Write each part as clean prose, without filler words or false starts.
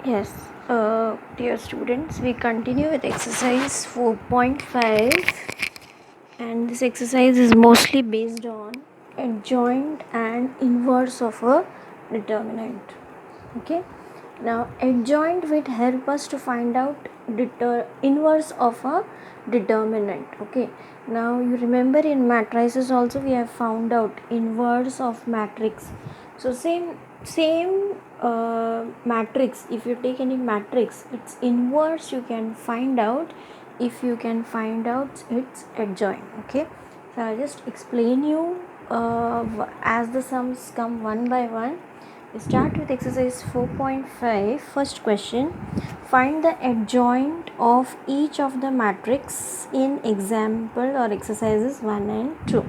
Yes, dear students, we continue with exercise 4.5, and this exercise is mostly based on adjoint and inverse of a determinant. Okay, now adjoint will help us to find out inverse of a determinant. Okay, now you remember in matrices also we have found out inverse of matrix. So same matrix, if you take any matrix, its inverse you can find out if you can find out its adjoint. Okay, so I'll just explain you as the sums come one by one. We start with exercise 4.5. First question, find the adjoint of each of the matrix in example or exercises 1 and 2.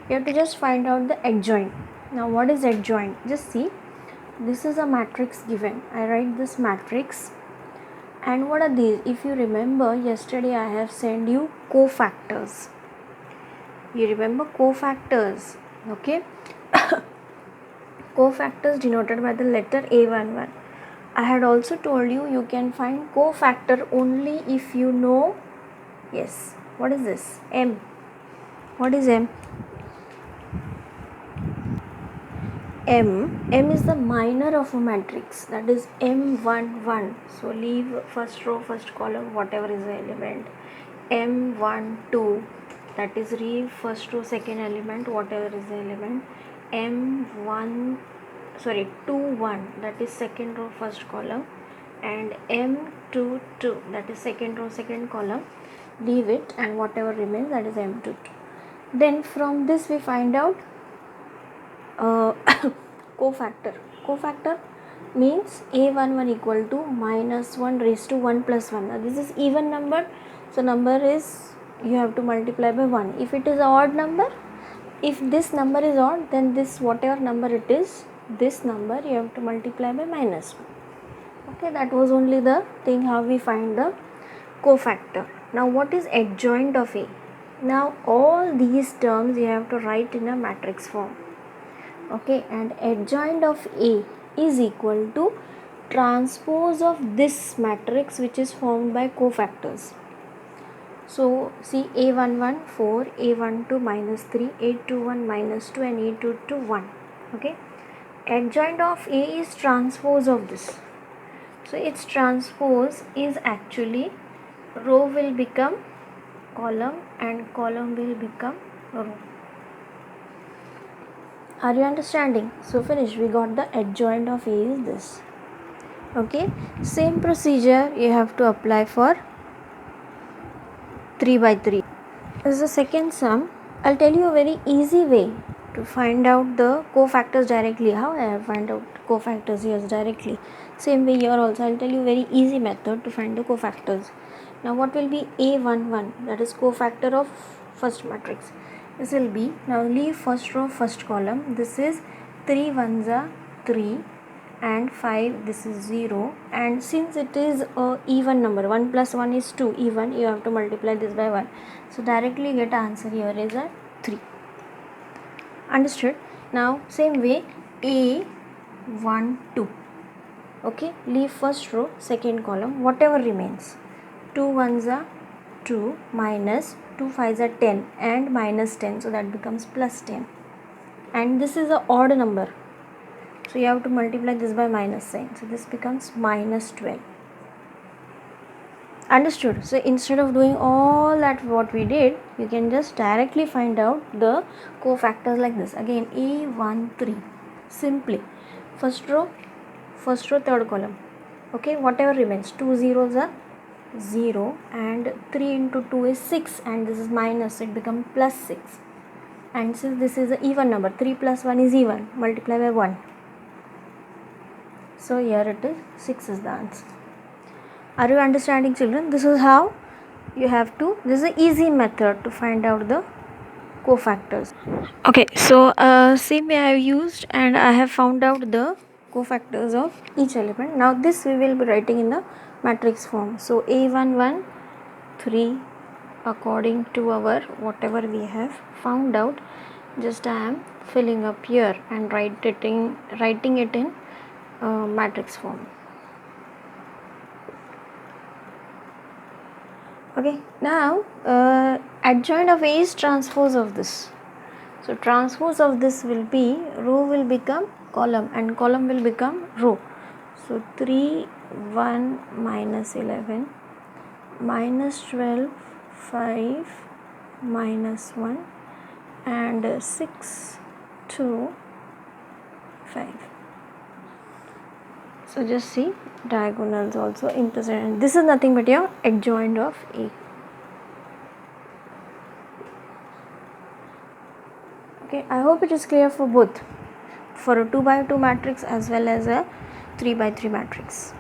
You have to just find out the adjoint. Now what is adjoint? Just see, this is a matrix given. I write this matrix, and what are these? If you remember, yesterday I have sent you cofactors. You remember cofactors? Okay. Cofactors denoted by the letter A11. I had also told you can find cofactor only if you know, yes, what is this? M. What is M? M is the minor of a matrix, that is M11. So leave first row, first column, whatever is the element. M12, that is leave first row, second element, whatever is the element. M21, that is second row, first column, and M22, that is second row, second column. Leave it, and whatever remains, that is M22. Then from this we find out cofactor. Cofactor means A11 equal to minus 1 raised to 1 plus 1. Now this is even number, so number is, you have to multiply by 1. If it is odd number, if this number is odd, then this whatever number it is, this number you have to multiply by minus 1. Okay, that was only the thing how we find the cofactor. Now what is adjoint of A? Now all these terms you have to write in a matrix form. Okay, and adjoint of A is equal to transpose of this matrix which is formed by cofactors. So see, A11 4, A12 minus 3, A21 minus 2, and A22 1. Okay, adjoint of A is transpose of this. So its transpose is actually row will become column and column will become row. Are you understanding? So finish. We got the adjoint of A is this. Okay. Same procedure you have to apply for 3 by 3. This is the second sum. I'll tell you a very easy way to find out the cofactors directly. How I have find out cofactors here directly. Same way here also. I'll tell you very easy method to find the cofactors. Now what will be A11? That is cofactor of first matrix. This will be, now leave first row, first column. This is 3 ones are 3 and 5, this is 0, and since it is a even number, 1 plus 1 is 2, even, you have to multiply this by 1. So directly get answer here is a 3. Understood? Now same way A12. Okay, leave first row, second column, whatever remains. 2 ones are 2 minus 2 5s are 10 and minus 10, so that becomes plus 10, and this is a odd number, so you have to multiply this by minus sign, so this becomes minus 12. Understood? So instead of doing all that what we did, you can just directly find out the cofactors like this. Again A13, simply first row, third column. Okay, whatever remains, 2 zeros are 0 and 3 into 2 is 6, and this is minus, so it becomes plus 6, and since this is an even number, 3 plus 1 is even, multiply by 1, so here it is 6 is the answer. Are you understanding, children? This is how you have to, this is an easy method to find out the cofactors. Okay, so same way I have used and I have found out the cofactors of each element. Now this we will be writing in the matrix form. So A11 3 according to our whatever we have found out, just I am filling up here and writing it in matrix form. Okay, now adjoint of A is transpose of this. So transpose of this will be row will become column and column will become row. So 3, 1, minus 11, minus 12, 5, minus 1 and 6, 2, 5. So just see diagonals also intersect. This is nothing but your adjoint of A. Okay, I hope it is clear for both, for a 2 by 2 matrix as well as a 3 by 3 matrix.